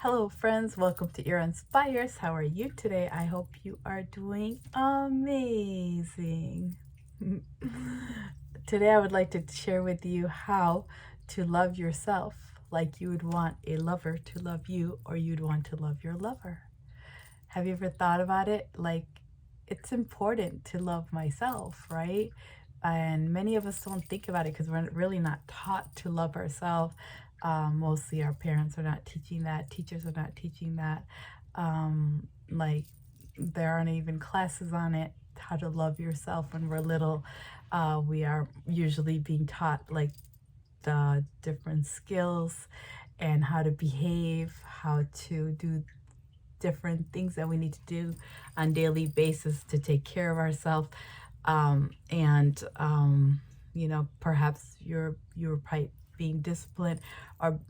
Hello friends, welcome to Ear Inspires. How are you today? I hope you are doing amazing. Today I would like to share with you how to love yourself like you would want a lover to love you, or you'd want to love your lover. Have you ever thought about it? Like, it's important to love myself, right? And many of us don't think about it because we're really not taught to love ourselves. Mostly our parents are not teaching that, teachers are not teaching that. Like, there aren't even classes on it, how to love yourself when we're little. We are usually being taught like the different skills and how to behave, how to do different things that we need to do on daily basis to take care of ourselves. And perhaps you're probably being disciplined or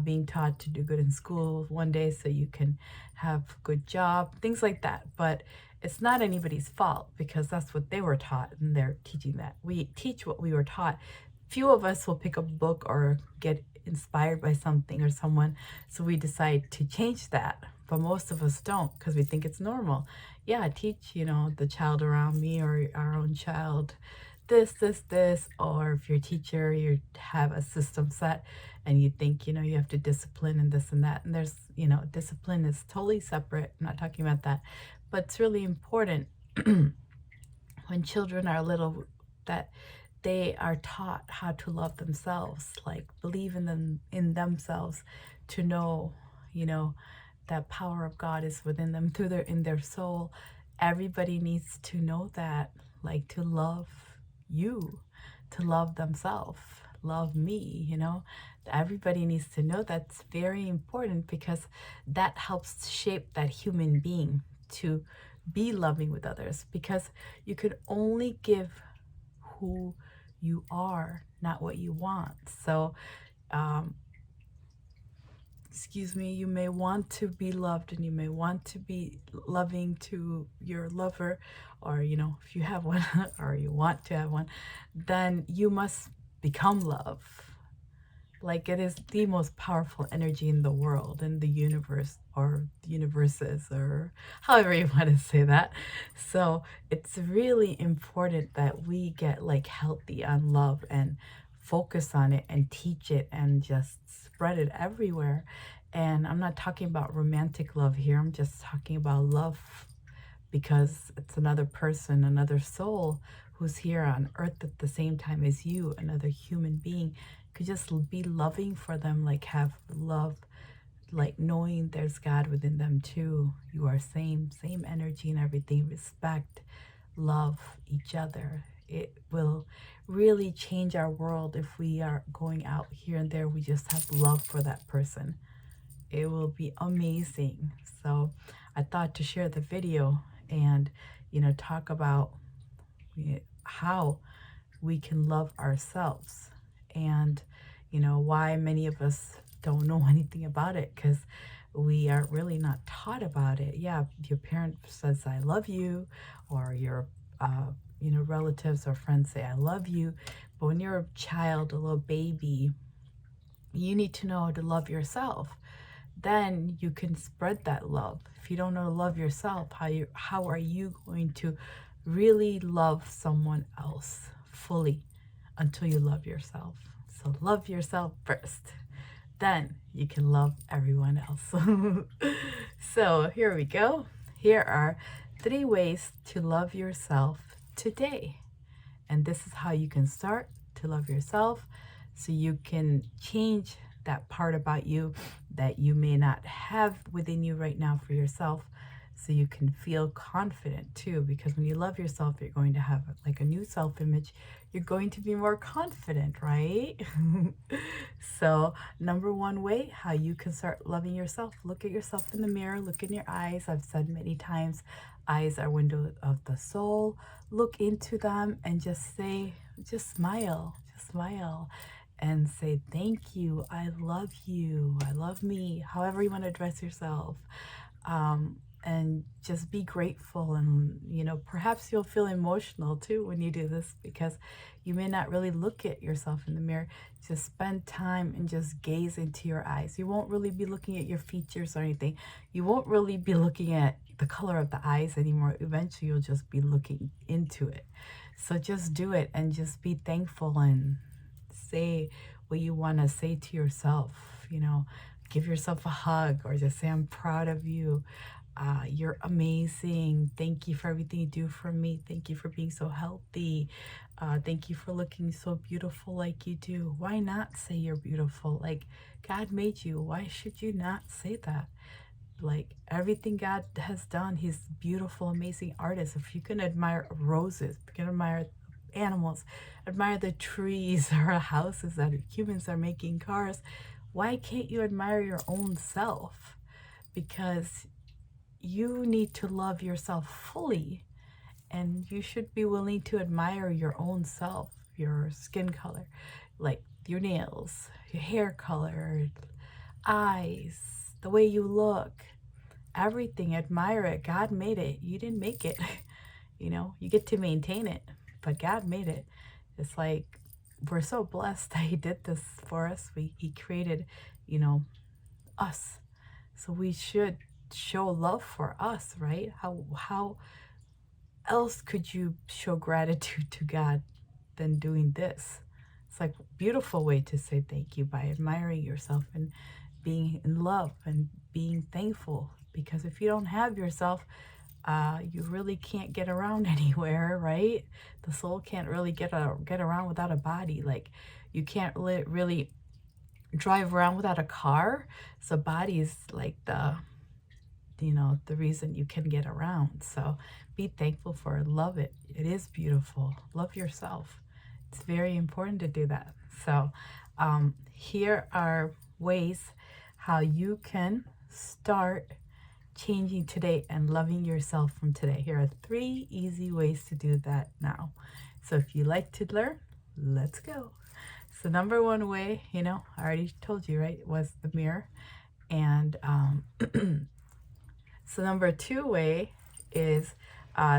being taught to do good in school one day so you can have a good job, things like that. But it's not anybody's fault because that's what they were taught and they're teaching that. We teach what we were taught. Few of us will pick up a book or get inspired by something or someone, so we decide to change that. But most of us don't because we think it's normal. Yeah, teach, the child around me or our own child this, or if you're a teacher, you have a system set and you think, you have to discipline and this and that. And there's, discipline is totally separate. I'm not talking about that. But it's really important when children are little that they are taught how to love themselves, like believe in themselves, to know, that power of God is within them through in their soul. Everybody needs to know that, like to love you, to love themselves, love me, Everybody needs to know that's very important because that helps shape that human being to be loving with others, because you could only give who you are, not what you want. So, um, excuse me, you may want to be loved and you may want to be loving to your lover, or, if you have one or you want to have one, then you must become love. Like, it is the most powerful energy in the world, in the universe, or universes, or however you want to say that. So it's really important that we get like healthy on love and focus on it and teach it and just spread it everywhere. And I'm not talking about romantic love here. I'm just talking about love because it's another person, another soul who's here on earth at the same time as you, another human being. Could just be loving for them, like have love, like knowing there's God within them too. You are same energy and everything. Respect, love each other. It will really change our world if we are going out here and there. We just have love for that person. It will be amazing. So I thought to share the video and, talk about how we can love ourselves, and, why many of us don't know anything about it because we are really not taught about it. Yeah, your parent says, I love you, or your, relatives or friends say, I love you. But when you're a child, a little baby, you need to know how to love yourself. Then you can spread that love. If you don't know to love yourself, how are you going to really love someone else fully until you love yourself? So love yourself first. Then you can love everyone else. So here we go. Here are 3 ways to love yourself today. And this is how you can start to love yourself, so you can change that part about you that you may not have within you right now for yourself, so you can feel confident too. Because when you love yourself, you're going to have like a new self-image. You're going to be more confident, right? So number 1 way how you can start loving yourself: look at yourself in the mirror, look in your eyes. I've said many times, eyes are windows of the soul. Look into them and just say, just smile and say, thank you, I love you, I love me, however you want to address yourself. and just be grateful. And perhaps you'll feel emotional too when you do this, because you may not really look at yourself in the mirror. Just spend time and just gaze into your eyes. You won't really be looking at your features or anything. You won't really be looking at the color of the eyes anymore. Eventually you'll just be looking into it. So just do it and just be thankful and say what you want to say to yourself. Give yourself a hug, or just say, I'm proud of you. You're amazing. Thank you for everything you do for me. Thank you for being so healthy. Thank you for looking so beautiful like you do. Why not say you're beautiful? Like, God made you. Why should you not say that? Like, everything God has done, He's beautiful, amazing artist. If you can admire roses, you can admire animals, admire the trees or houses that humans are making, cars, why can't you admire your own self? Because you need to love yourself fully, and you should be willing to admire your own self, your skin color, like your nails, your hair color, eyes, the way you look, everything. Admire it. God made it. You didn't make it. You get to maintain it, but God made it. It's like, we're so blessed that He did this for us. He created, us. So we should show love for us, right? How else could you show gratitude to God than doing this? It's like a beautiful way to say thank you, by admiring yourself and being in love and being thankful. Because if you don't have yourself, you really can't get around anywhere, right? The soul can't really get around without a body. Like, you can't really drive around without a car. So body is like the reason you can get around. So be thankful for it. Love it. It is beautiful. Love yourself. It's very important to do that. So here are ways how you can start changing today and loving yourself from today. Here are 3 easy ways to do that now. So if you like to learn, let's go. So number 1 way, I already told you, right, was the mirror. And so number 2 way is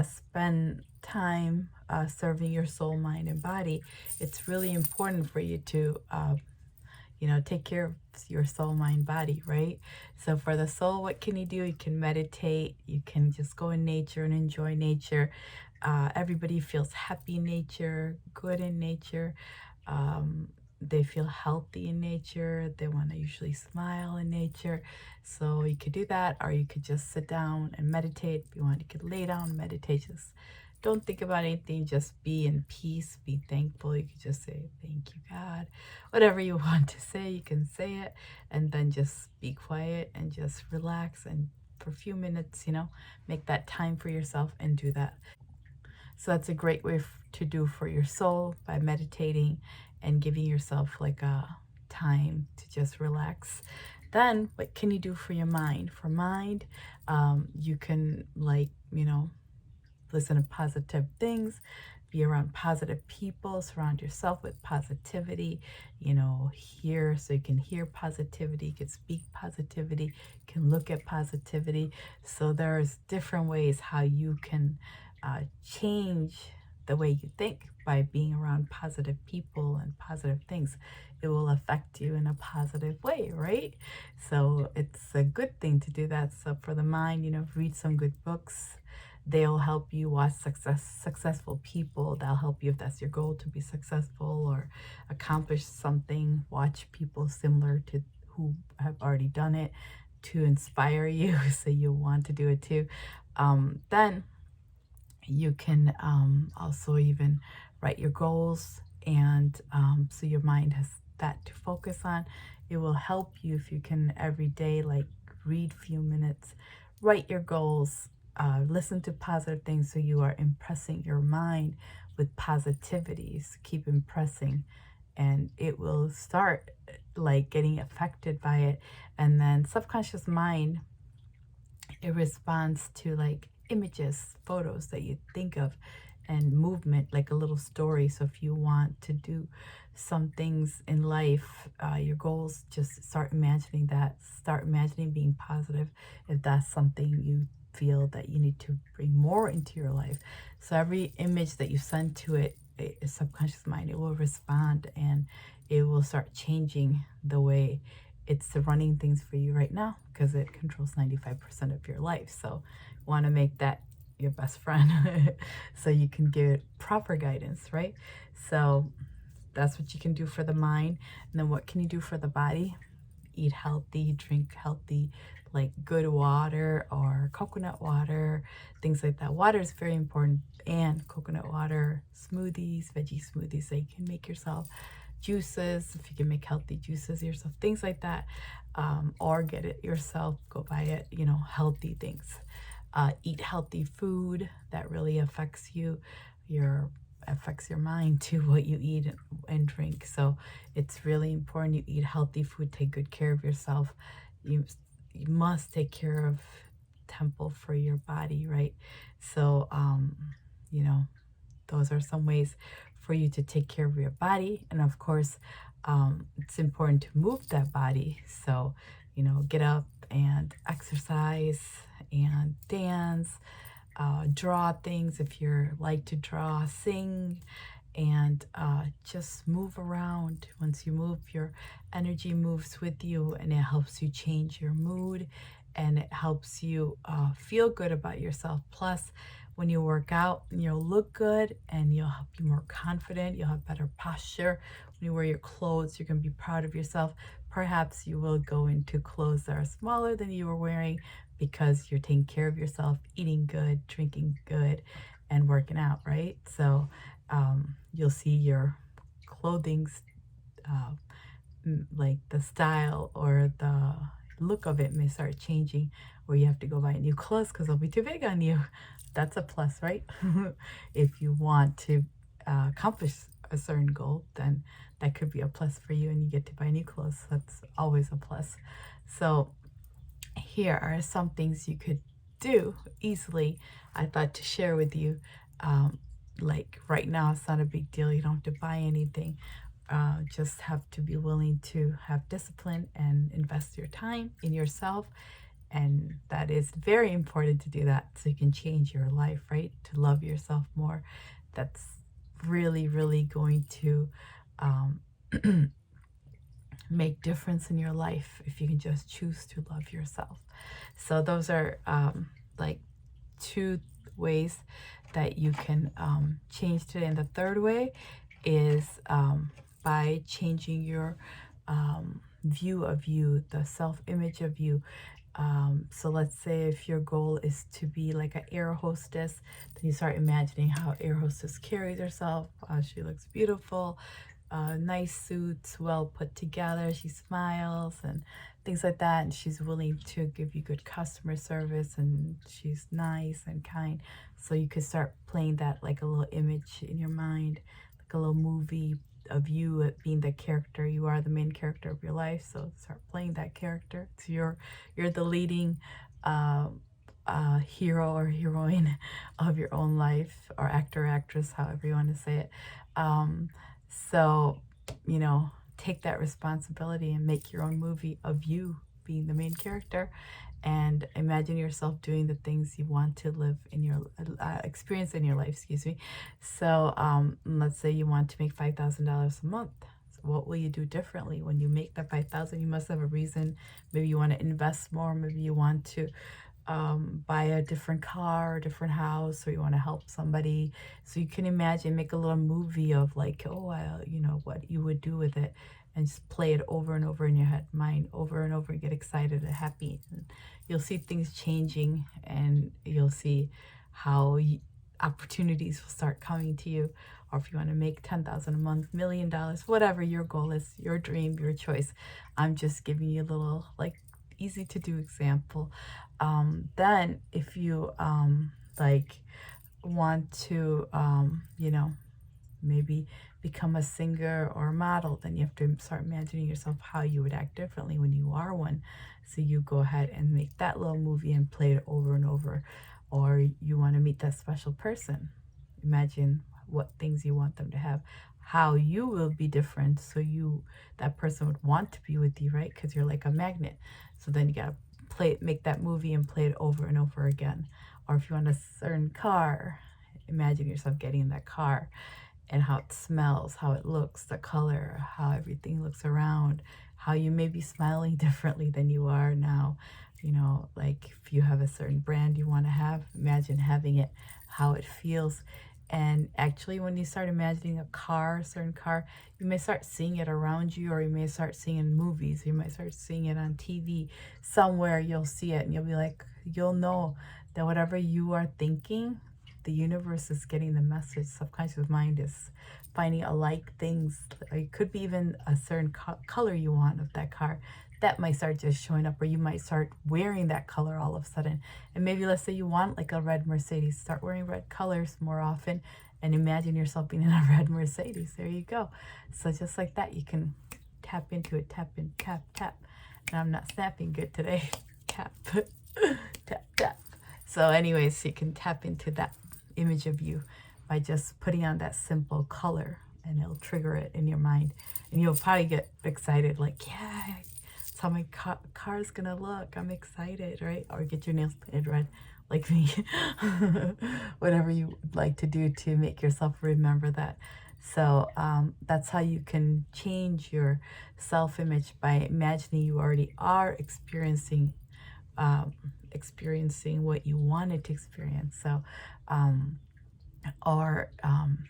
spend time serving your soul, mind, and body. It's really important for you to take care of your soul, mind, body, right? So for the soul, what can you do? You can meditate. You can just go in nature and enjoy nature. Everybody feels happy in nature, good in nature. They feel healthy in nature. They want to usually smile in nature. So you could do that, or you could just sit down and meditate. If you want, you could lay down and meditate. Just don't think about anything. Just be in peace. Be thankful. You could just say, thank you, God. Whatever you want to say, you can say it. And then just be quiet and just relax. And for a few minutes, make that time for yourself and do that. So that's a great way to do for your soul, by meditating and giving yourself like a time to just relax. Then what can you do for your mind? For mind, you can listen to positive things, be around positive people, surround yourself with positivity, hear, so you can hear positivity, you can speak positivity, you can look at positivity. So there's different ways how you can change the way you think by being around positive people and positive things. It will affect you in a positive way, right? So it's a good thing to do that. So for the mind, read some good books. They'll help you. Watch successful people. That'll help you if that's your goal, to be successful or accomplish something. Watch people similar to who have already done it to inspire you, so you'll want to do it too. Then you can also even write your goals, and so your mind has that to focus on. It will help you if you can every day, like, read a few minutes, write your goals, listen to positive things, so you are impressing your mind with positivities. Keep impressing, and it will start like getting affected by it. And then subconscious mind, it responds to like images, photos that you think of, and movement, like a little story. So if you want to do some things in life, your goals, just start imagining that. Start imagining being positive if that's something you feel that you need to bring more into your life. So every image that you send to it, subconscious mind, it will respond, and it will start changing the way it's running things for you right now, because it controls 95% of your life. So you want to make that your best friend so you can give it proper guidance, right? So that's what you can do for the mind. And then what can you do for the body? Eat healthy, drink healthy, like good water or coconut water, things like that. Water is very important, and coconut water, smoothies, veggie smoothies that you can make yourself, juices, if you can make healthy juices yourself, things like that, or get it yourself, go buy it, healthy things. Eat healthy food. That really affects you, your affects your mind too, what you eat and drink. So it's really important you eat healthy food, take good care of yourself. You must take care of temple for your body, right? So you know those are some ways for you to take care of your body. And of course, it's important to move that body. So get up and exercise and dance, draw things if you're like to draw, sing, and just move around. Once you move, your energy moves with you, and it helps you change your mood, and it helps you feel good about yourself. Plus, when you work out, you'll look good, and you'll be more confident. You'll have better posture. When you wear your clothes, you're going to be proud of yourself. Perhaps you will go into clothes that are smaller than you were wearing, because you're taking care of yourself, eating good, drinking good, and working out, right? So you'll see your clothing's like the style or the look of it may start changing, or you have to go buy new clothes because they'll be too big on you. That's a plus, right? If you want to accomplish a certain goal, then that could be a plus for you, and you get to buy new clothes. That's always a plus. So here are some things you could do easily, I thought to share with you. Like right now, it's not a big deal. You don't have to buy anything. Just have to be willing to have discipline and invest your time in yourself. And that is very important to do that, so you can change your life, right? To love yourself more. That's really, really going to make difference in your life if you can just choose to love yourself. So those are like 2 ways that you can change today. And the third way is by changing your view of you, the self-image of you. So let's say if your goal is to be like an air hostess, then you start imagining how air hostess carries herself. She looks beautiful, nice suits, well put together. She smiles and things like that, and she's willing to give you good customer service, and she's nice and kind. So you could start playing that like a little image in your mind, like a little movie of you being the character. You are the main character of your life, so start playing that character. So you're the leading hero or heroine of your own life, or actor or actress, however you want to say it. So take that responsibility and make your own movie of you being the main character, and imagine yourself doing the things you want to live in your experience in your life, excuse me. So let's say you want to make $5,000 a month. So what will you do differently when you make that 5,000? You must have a reason. Maybe you want to invest more. Maybe you want to buy a different car, a different house, or you want to help somebody. So you can imagine, make a little movie of like, what you would do with it, and just play it over and over in your head, mind, over and over, and get excited and happy. And you'll see things changing, and you'll see how opportunities will start coming to you. Or if you want to make $10,000 a month, $1 million, whatever your goal is, your dream, your choice. I'm just giving you a little like easy to do example. Then if you like want to maybe become a singer or a model, then you have to start imagining yourself how you would act differently when you are one. So you go ahead and make that little movie and play it over and over. Or you want to meet that special person, imagine what things you want them to have, how you will be different, so that person would want to be with you, right? Because you're like a magnet. So then you gotta make that movie and play it over and over again. Or if you want a certain car, imagine yourself getting in that car and how it smells, how it looks, the color, how everything looks around, how you may be smiling differently than you are now. You know, like if you have a certain brand you want to have, imagine having it, how it feels. And actually, when you start imagining a car, a certain car, you may start seeing it around you, or you may start seeing it in movies. You might start seeing it on TV. Somewhere you'll see it and you'll be like, you'll know that whatever you are thinking, the universe is getting the message. Subconscious mind is finding alike things. It could be even a certain color you want of that car. That might start just showing up, or you might start wearing that color all of a sudden. And maybe let's say you want like a red Mercedes, start wearing red colors more often and imagine yourself being in a red Mercedes. There you go. So just like that, you can tap into it, tap in, tap, tap. And I'm not snapping good today. Tap, tap, tap. So anyways, you can tap into that image of you by just putting on that simple color, and it'll trigger it in your mind. And you'll probably get excited, like, yeah, that's how my car's gonna look. I'm excited, right? Or get your nails painted red like me. Whatever you like to do to make yourself remember that. So that's how you can change your self-image, by imagining you already are experiencing what you wanted to experience. So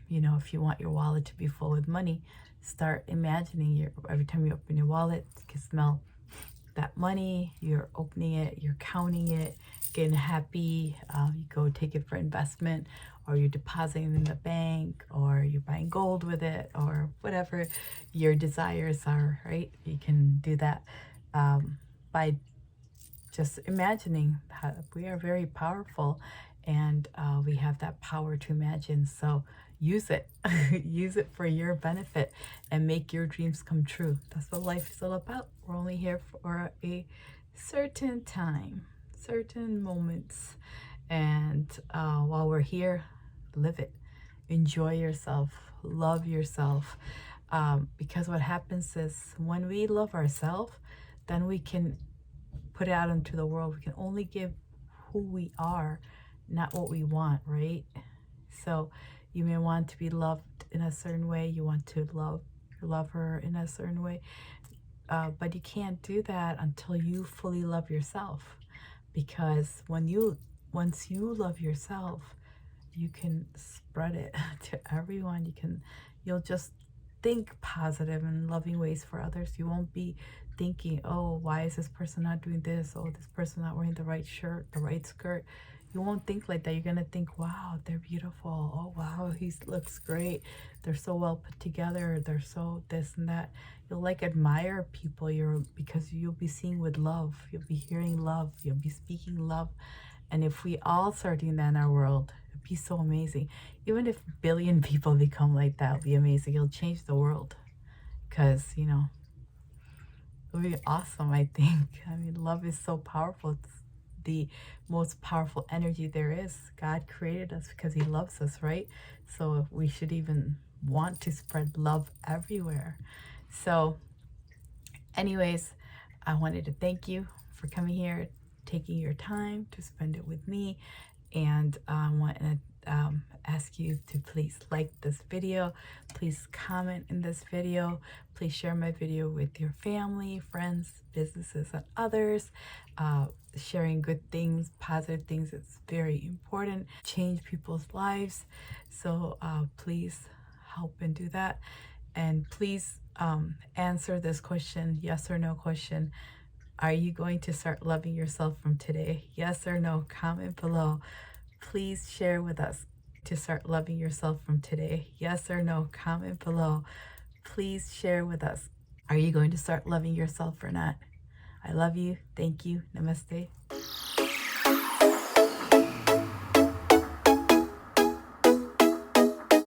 you know, if you want your wallet to be full with money, start imagining every time you open your wallet, you can smell that money. You're opening it, you're counting it, getting happy. You go take it for investment, or you're depositing it in the bank, or you're buying gold with it, or whatever your desires are, right? You can do that by just imagining. How we are very powerful, and we have that power to imagine. So use it. Use it for your benefit and make your dreams come true. That's what life is all about. We're only here for a certain time, certain moments, and while we're here, live it. Enjoy yourself, love yourself, because what happens is when we love ourselves, then we can put it out into the world. We can only give who we are, not what we want, right? So you may want to be loved in a certain way. You want to love your lover in a certain way, but you can't do that until you fully love yourself. Because once you love yourself, you can spread it to everyone. You'll just think positive and loving ways for others. You won't be thinking, oh, why is this person not doing this? Oh, this person not wearing the right shirt, the right skirt. You won't think like that. You're gonna think, wow, they're beautiful. Oh wow, he looks great. They're so well put together. They're so this and that. You'll like admire people. Because you'll be seeing with love. You'll be hearing love. You'll be speaking love. And if we all start doing that in our world, it'd be so amazing. Even if a billion people become like that, it'll be amazing. It'll change the world. Because, you know, it would be awesome, I think. I mean, love is so powerful. It's the most powerful energy there is. God created us because he loves us, right? So we should even want to spread love everywhere. So anyways, I wanted to thank you for coming here, taking your time to spend it with me. And I want to ask you to please like this video, please comment in this video, please share my video with your family, friends, businesses, and others. Sharing good things, positive things, it's very important. Change people's lives. So please help and do that. And please answer this question, yes or no question. Are you going to start loving yourself from today? Yes or no? Comment below. Please share with us to start loving yourself from today. Yes or no? Comment below. Please share with us. Are you going to start loving yourself or not? I love you. Thank you. Namaste.